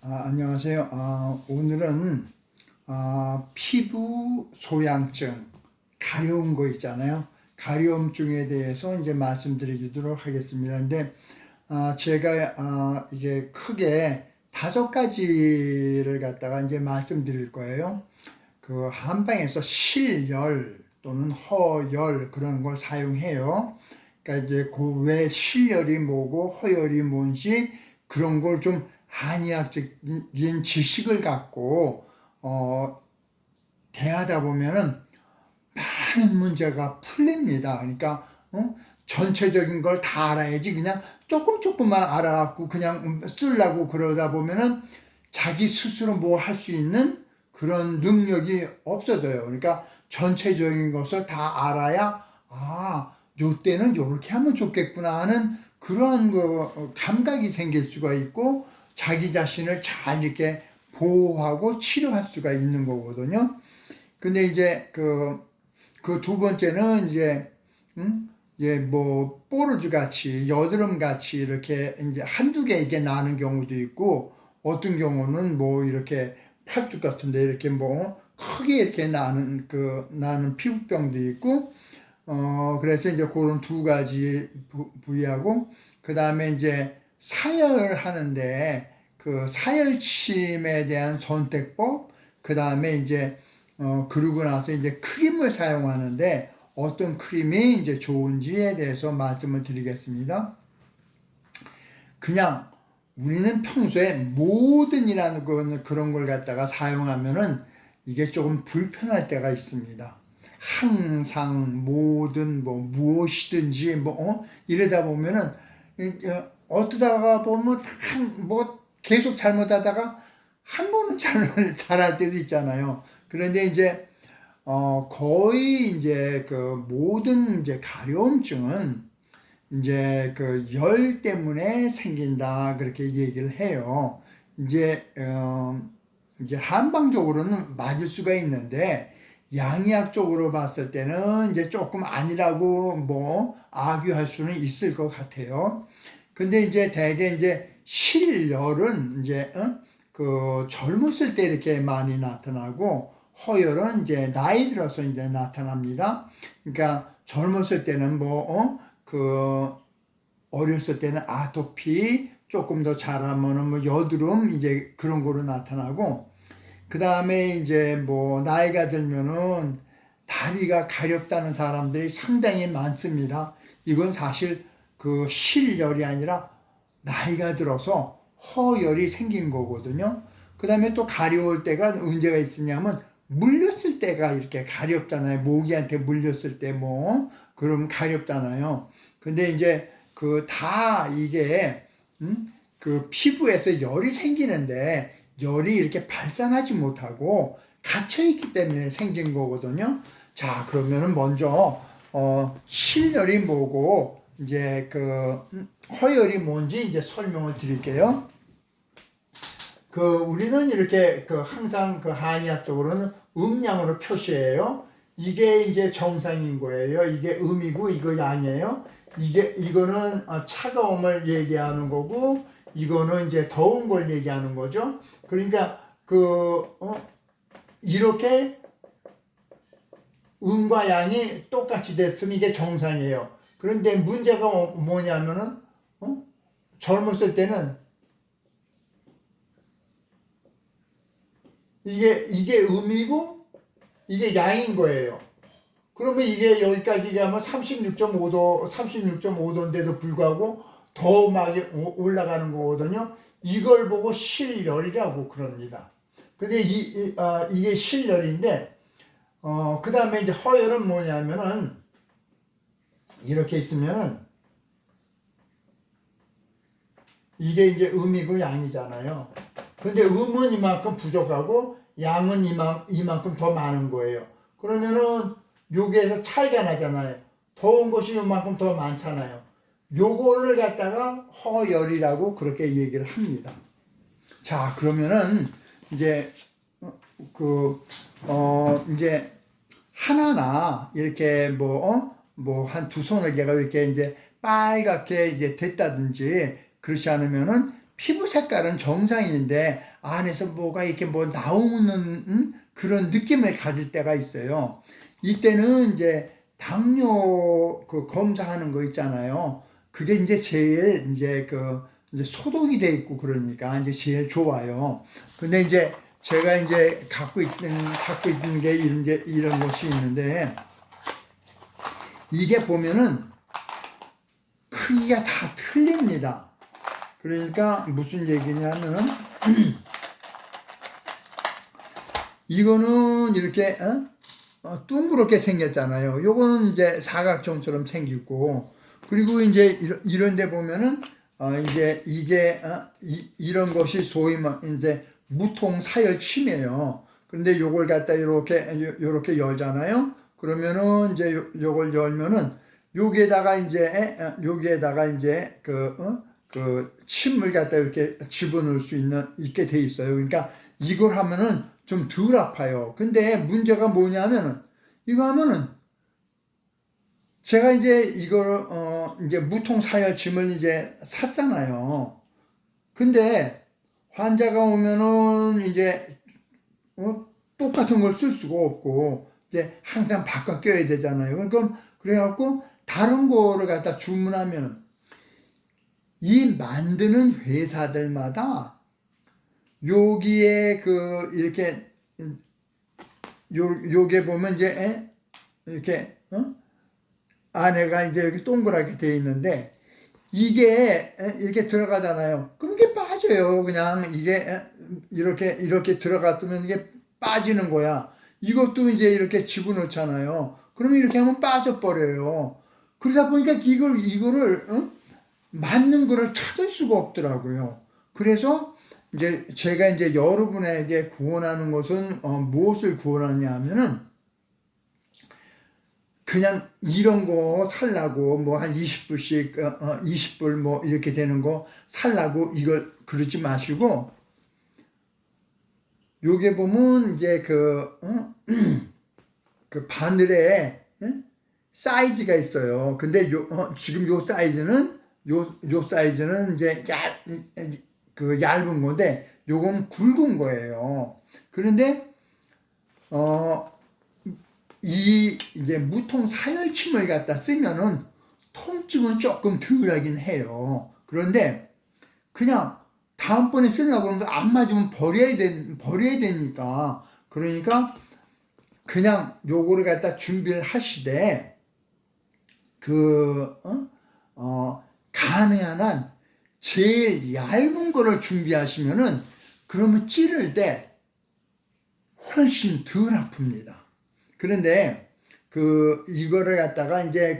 안녕하세요. 오늘은 피부 소양증, 가려운 거 있잖아요. 가려움증에 대해서 이제 말씀드리도록 하겠습니다. 근데 제가 이게 크게 5가지를 갖다가 이제 말씀드릴 거예요. 그 한방에서 실열 또는 허열 그런 걸 사용해요. 그러니까 이제 그 왜 실열이 뭐고 허열이 뭔지 그런 걸 좀 한의학적인 지식을 갖고 대하다 보면은 많은 문제가 풀립니다. 그러니까 전체적인 걸 다 알아야지 그냥 조금만 알아갖고 그냥 쓰려고 그러다 보면은 자기 스스로 뭐 할 수 있는 그런 능력이 없어져요. 그러니까 전체적인 것을 다 알아야 요때는 요렇게 하면 좋겠구나 하는 그런 감각이 생길 수가 있고 자기 자신을 잘 이렇게 보호하고 치료할 수가 있는 거거든요. 근데 이제 그 두 번째는 뭐 뽀르주 같이 여드름 같이 이렇게 이제 한두 개 이게 나는 경우도 있고 어떤 경우는 뭐 이렇게 팔뚝 같은데 이렇게 뭐 크게 이렇게 나는 피부병도 있고 그래서 이제 그런 2가지 부위하고 그 다음에 이제 사열하는데 그 사열침에 대한 선택법 그 다음에 이제 그러고 나서 이제 크림을 사용하는데 어떤 크림이 이제 좋은지에 대해서 말씀을 드리겠습니다. 그냥 우리는 평소에 모든이라는 그런 걸 갖다가 사용하면은 이게 조금 불편할 때가 있습니다. 항상 모든 뭐 무엇이든지 이러다 보면은 어떠다가 보면 뭐 계속 잘못하다가 한 번은 잘할 때도 있잖아요. 그런데 이제 거의 이제 그 모든 이제 가려움증은 이제 그 열 때문에 생긴다 그렇게 얘기를 해요. 이제 한방적으로는 맞을 수가 있는데 양의학적으로 봤을 때는 이제 조금 아니라고 뭐 악유할 수는 있을 것 같아요. 근데 이제 대개 이제 실열은 이제 그 젊었을 때 이렇게 많이 나타나고 허열은 이제 나이 들어서 이제 나타납니다. 그러니까 젊었을 때는 그 어렸을 때는 아토피 조금 더 자라면은 뭐 여드름 이제 그런 거로 나타나고 그 다음에 이제 뭐 나이가 들면은 다리가 가렵다는 사람들이 상당히 많습니다. 이건 사실 그 실열이 아니라 나이가 들어서 허열이 생긴 거거든요. 그 다음에 또 가려울 때가 문제가 있으냐면 물렸을 때가 이렇게 가렵잖아요. 모기한테 물렸을 때 그럼 가렵잖아요. 근데 이제 그 다 이게 그 피부에서 열이 생기는데 열이 이렇게 발산하지 못하고 갇혀 있기 때문에 생긴 거거든요. 자, 그러면은 먼저 실열이 뭐고 이제 허열이 뭔지 이제 설명을 드릴게요. 우리는 이렇게 항상 한의학적으로는 음량으로 표시해요. 이게 이제 정상인 거예요. 이게 음이고 이거 양이에요. 이거는 차가움을 얘기하는 거고 이거는 이제 더운 걸 얘기하는 거죠. 그러니까 이렇게 음과 양이 똑같이 됐으면 이게 정상이에요. 그런데 문제가 뭐냐면은 젊었을 때는 이게 음이고 이게 양인 거예요. 그러면 이게 여기까지 가면 36.5도, 36.5도인데도 불구하고 더 막 올라가는 거거든요. 이걸 보고 실열이라고 그럽니다. 근데 이게 실열인데, 그 다음에 이제 허열은 뭐냐면은, 이렇게 있으면은, 이게 이제 음이고 양이잖아요. 근데 음은 이만큼 부족하고, 양은 이만큼 더 많은 거예요. 그러면은, 여기에서 차이가 나잖아요. 더운 것이 이만큼 더 많잖아요. 요거를 갖다가 허열이라고 그렇게 얘기를 합니다. 자, 그러면은 이제 이제 하나나 이렇게 한 두 손을 개가 이렇게 이제 빨갛게 이제 됐다든지 그렇지 않으면은 피부 색깔은 정상인데 안에서 뭐가 이렇게 뭐 나오는 그런 느낌을 가질 때가 있어요. 이때는 이제 당뇨 그 검사하는 거 있잖아요. 그게 이제 제일 이제 그 이제 소독이 돼 있고 그러니까 이제 제일 좋아요. 근데 이제 제가 이제 갖고 있는 게 이런 것이 있는데 이게 보면은 크기가 다 틀립니다. 그러니까 무슨 얘기냐면 이거는 이렇게 둥그렇게 생겼잖아요. 요거는 이제 사각형처럼 생기고 그리고 이제 이런 데 보면은 이제 이게 이런 것이 소위 이제 무통사열침이에요. 그런데 요걸 갖다 이렇게 열잖아요. 그러면은 이제 요걸 열면은 여기에다가 이제 그 침을 갖다 이렇게 집어넣을 수 있게 돼 있어요. 그러니까 이걸 하면은 좀 덜 아파요. 근데 문제가 뭐냐면은 이거 하면은 제가 이제 이걸 이제 무통사열침을 이제 샀잖아요. 근데 환자가 오면은 이제 똑같은 걸 쓸 수가 없고 이제 항상 바꿔 껴야 되잖아요. 그래갖고 다른 거를 갖다 주문하면 이 만드는 회사들마다 여기에 이렇게 요게 보면 이제 이렇게 안에가 이제 여기 동그랗게 되어 있는데 이게 이렇게 들어가잖아요. 그럼 이게 빠져요. 그냥 이게 이렇게 들어갔으면 이게 빠지는 거야. 이것도 이제 이렇게 집어넣잖아요. 그러면 이렇게 하면 빠져버려요. 그러다 보니까 이거를 맞는 거를 찾을 수가 없더라고요. 그래서 이제 제가 이제 여러분에게 구원하는 것은 무엇을 구원하냐 하면은 그냥 이런 거 살라고 뭐 한 20불씩 20불 뭐 이렇게 되는 거 살라고 이걸 그러지 마시고 요게 보면 이제 그 바늘에 사이즈가 있어요. 근데 지금 요 사이즈는 요 사이즈는 이제 얇은 건데 요건 굵은 거예요. 그런데 이제 무통 사열침을 갖다 쓰면은 통증은 조금 덜하긴 해요. 그런데 그냥 다음번에 쓰려고 그러면 안 맞으면 버려야 되니까. 그러니까 그냥 요거를 갖다 준비를 하시되 가능한 한 제일 얇은 거를 준비하시면은 그러면 찌를 때 훨씬 덜 아픕니다. 그런데 이거를 갖다가 이제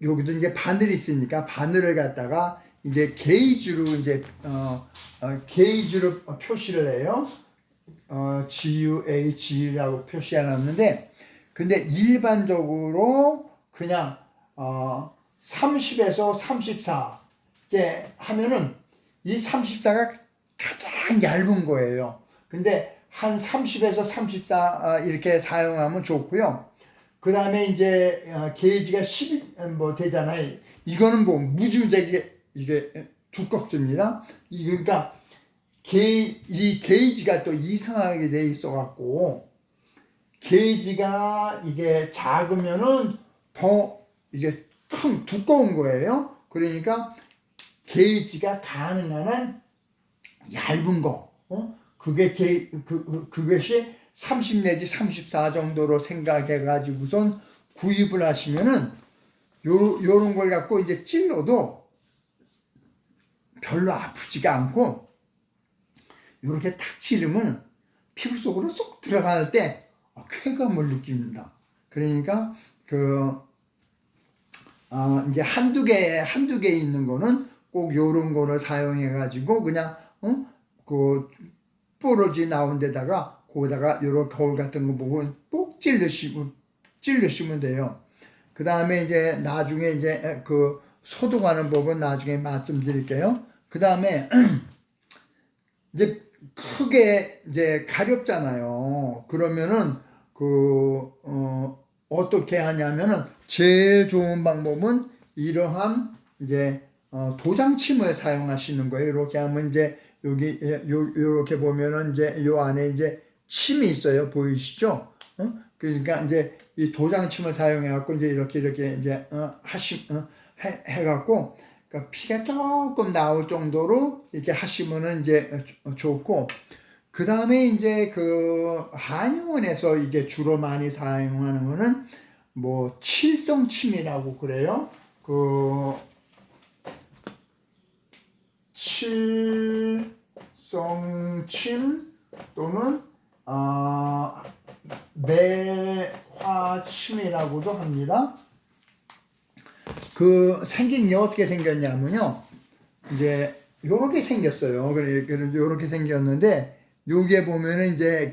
여기도 이제 바늘이 있으니까 바늘을 갖다가 이제 게이지로 표시를 해요. GUH라고 표시해 놨는데 근데 일반적으로 그냥 30에서 34개 하면은 이 34가 가장 얇은 거예요. 근데 한 30에서 34 이렇게 사용하면 좋고요. 그 다음에 이제 게이지가 10이 뭐 되잖아요. 이거는 뭐 무지무지하게 이게 두껍습니다. 그러니까 이 게이지가 또 이상하게 돼 있어 갖고 게이지가 이게 작으면은 더 이게 두꺼운 거예요. 그러니까 게이지가 가능한 한 얇은 거, 그것이 30 내지 34 정도로 생각해 가지고선 구입을 하시면은 요런 걸 갖고 이제 찔러도 별로 아프지가 않고 요렇게 탁 찌르면 피부 속으로 쏙 들어갈 때 쾌감을 느낍니다. 그러니까 이제 한두 개 있는 거는 꼭 요런 거를 사용해 가지고 그냥 뽀로지 나온 데다가 거기다가 요런 거울 같은 거 보고 꼭 찔러시면 돼요. 그 다음에 이제 나중에 이제 소독하는 법은 나중에 말씀드릴게요. 그 다음에 이제 크게 이제 가렵잖아요. 그러면은 어떻게 하냐면은 제일 좋은 방법은 이러한 이제 도장침을 사용하시는 거예요. 이렇게 하면 이제 여기 요렇게 보면은 이제 요 안에 이제 침이 있어요. 보이시죠? 그러니까 이제 이 도장침을 사용해 갖고 이제 이렇게 이제 해갖고 그러니까 피가 조금 나올 정도로 이렇게 하시면은 이제 좋고, 그 다음에 이제 그 한의원에서 이게 주로 많이 사용하는 거는 뭐 칠성침이라고 그래요. 그 칠성침 또는 매화침이라고도 합니다. 그 생긴 게 어떻게 생겼냐면요, 이제 요렇게 생겼어요. 그래 요렇게 생겼는데 요게 보면은 이제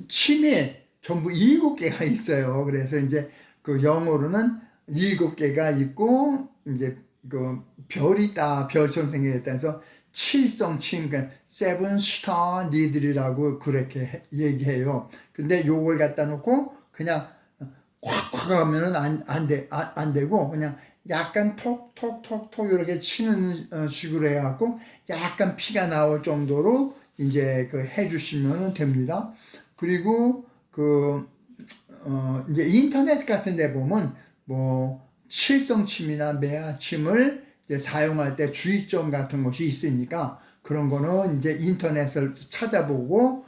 침이 전부 7개가 있어요. 그래서 이제 그 영어로는 7개가 있고 이제 그 별이 있다, 별처럼 생겼다 해서 칠성침, 그러니까 세븐 스타 니들이라고 그렇게 얘기해요. 근데 요걸 갖다 놓고 그냥 콱콱 하면은 안 되고 그냥 약간 톡톡톡톡 이렇게 치는 식으로 해갖고 약간 피가 나올 정도로 이제 그 해주시면 됩니다. 그리고 이제 인터넷 같은 데 보면 뭐 칠성침이나 매화침을 이제 사용할 때 주의점 같은 것이 있으니까 그런 거는 이제 인터넷을 찾아보고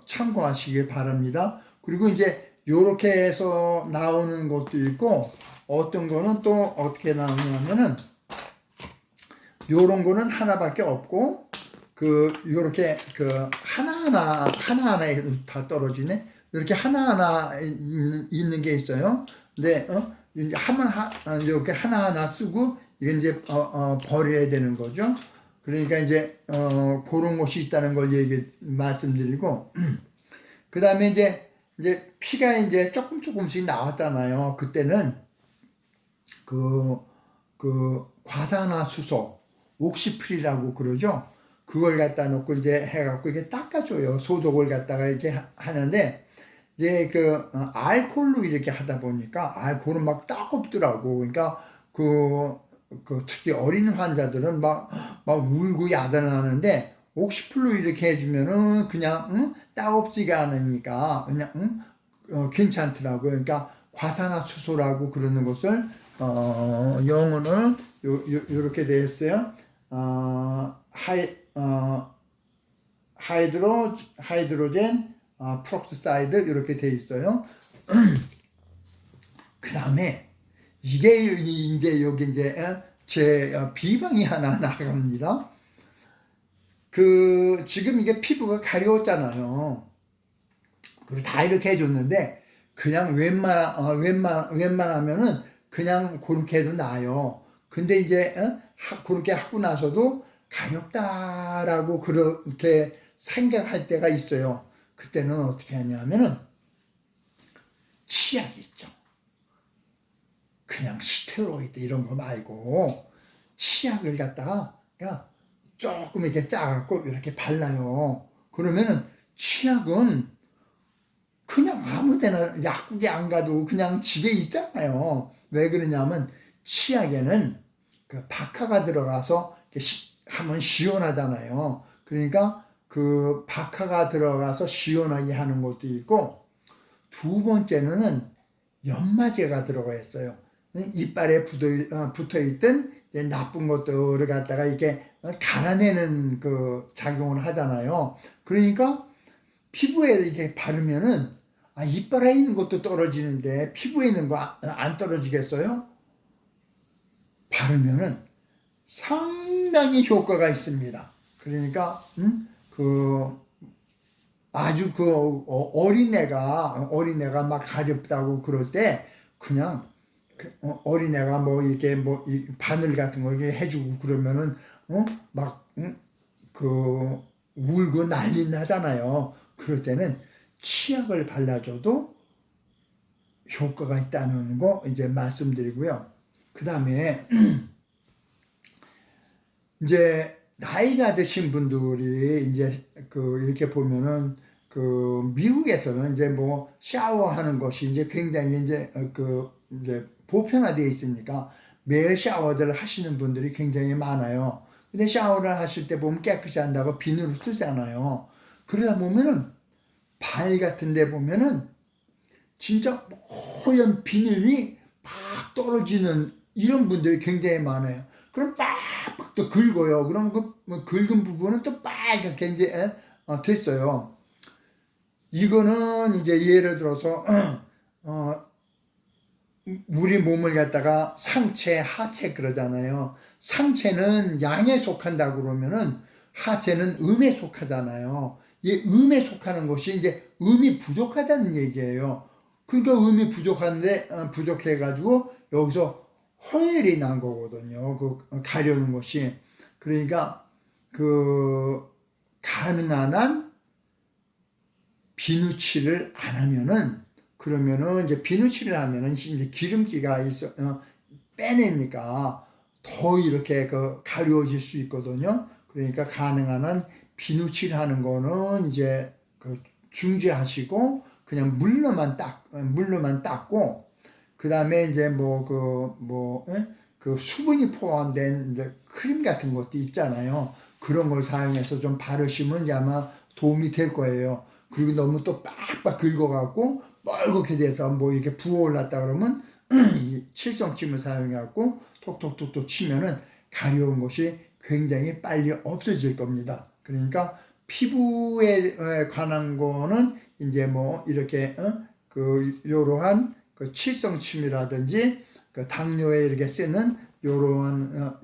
참고하시길 바랍니다. 그리고 이제 요렇게 해서 나오는 것도 있고, 어떤 거는 또 어떻게 나오냐면은 요런 거는 하나밖에 없고 요렇게 하나하나에 다 떨어지네. 이렇게 하나하나 있는 게 있어요. 근데 이렇게 하나하나 쓰고 이게 이제 버려야 되는 거죠. 그러니까 이제 그런 것이 있다는 걸 말씀드리고, 그 다음에 이제 피가 이제 조금씩 나왔잖아요. 그때는 과산화수소, 옥시프리라고 그러죠. 그걸 갖다 놓고 이제 해갖고 이게 닦아줘요. 소독을 갖다가 이렇게 하는데, 이제 알코올로 이렇게 하다 보니까 알코올은 막 따갑더라고. 그러니까 특히 어린 환자들은 막 울고 야단하는데, 옥시플로 이렇게 해주면은 그냥 따갑지가 않으니까 그냥 괜찮더라고요. 그러니까 과산화수소라고 그러는 것을 영어는 요렇게 되어 있어요. 하이드로젠 프록사이드 이렇게 되어 있어요. 그 다음에 이게 이제 여기 이제 제 비방이 하나 나갑니다. 지금 이게 피부가 가려웠잖아요. 그리고 다 이렇게 해줬는데 그냥 웬만하면은 그냥 그렇게 해도 나아요. 근데 이제 그렇게 하고 나서도 가렵다라고 그렇게 생각할 때가 있어요. 그때는 어떻게 하냐면은 치약 있죠. 그냥 스테로이드 이런 거 말고 치약을 갖다가 조금 이렇게 짜갖고 이렇게 발라요. 그러면은 치약은 그냥 아무 데나 약국에 안 가도 그냥 집에 있잖아요. 왜 그러냐면 치약에는 박하가 들어가서 하면 시원하잖아요. 그러니까 박하가 들어가서 시원하게 하는 것도 있고, 두 번째는 연마제가 들어가 있어요. 이빨에 붙어 있던 나쁜 것들을 갖다가 이렇게 갈아내는 작용을 하잖아요. 그러니까 피부에 이렇게 바르면은 이빨에 있는 것도 떨어지는데 피부에 있는 거 안 떨어지겠어요? 바르면은 상당히 효과가 있습니다. 그러니까 아주 어린애가 막 가렵다고 그럴 때 그냥 어린애가 뭐 이렇게 이 바늘 같은 거 이렇게 해주고 그러면은 울고 난리 나잖아요. 그럴 때는 치약을 발라줘도 효과가 있다는 거 이제 말씀드리고요. 그 다음에 이제 나이가 드신 분들이 이제 이렇게 보면은 미국에서는 이제 뭐 샤워하는 것이 이제 굉장히 이제 보편화되어 있으니까 매일 샤워를 하시는 분들이 굉장히 많아요. 근데 샤워를 하실 때 보면 깨끗이 한다고 비누를 쓰잖아요. 그러다 보면은 발 같은 데 보면은 진짜 허연 비닐이 막 떨어지는 이런 분들이 굉장히 많아요. 그럼 빡빡 또 긁어요. 그럼 그 긁은 부분은 또 빨갛게 이제 됐어요. 이거는 이제 예를 들어서 어, 우리 몸을 갖다가 상체, 하체 그러잖아요. 상체는 양에 속한다 그러면은 하체는 음에 속하잖아요. 이 음에 속하는 것이 이제 음이 부족하다는 얘기예요. 그러니까 음이 부족한데 부족해가지고 여기서 허혈이 난 거거든요. 그 가려는 것이. 그러니까 그 가능한 한 비누칠을 안 하면은 그러면은 이제 비누칠을 하면은 이제 기름기가 있어 빼내니까 더 이렇게 그 가려워질 수 있거든요. 그러니까 가능한 한 비누칠하는 거는 이제 그 중지하시고 그냥 물로만 닦고 그 다음에 이제 그 수분이 포함된 이제 크림 같은 것도 있잖아요. 그런 걸 사용해서 좀 바르시면 이제 아마 도움이 될 거예요. 그리고 너무 또 빡빡 긁어갖고 뻘겋게 돼서 뭐 이렇게 부어올랐다 그러면 이 칠성침을 사용해갖고 톡톡톡톡 치면은 가려운 것이 굉장히 빨리 없어질 겁니다. 그러니까 피부에 관한 거는 이제 뭐 이렇게 그 요러한 그 칠성침이라든지 그 당뇨에 이렇게 쓰는 요러한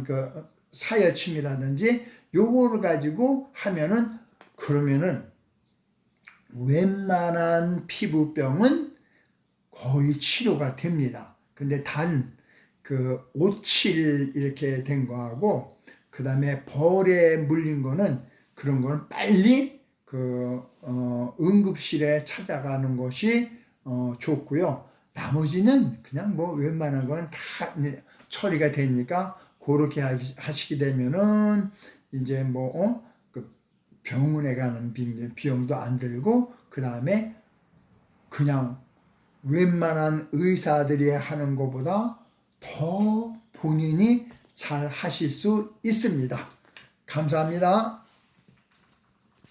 그 사열침이라든지 요거를 가지고 하면은 그러면은 웬만한 피부병은 거의 치료가 됩니다. 근데 단 그 오칠 이렇게 된 거하고 그 다음에 벌에 물린 거는 그런 거는 빨리 그 응급실에 찾아가는 것이 좋고요. 나머지는 그냥 뭐 웬만한 거는 다 처리가 되니까 그렇게 하시게 되면은 이제 그 병원에 가는 비용도 안 들고 그 다음에 그냥 웬만한 의사들이 하는 것보다 더 본인이 잘 하실 수 있습니다. 감사합니다.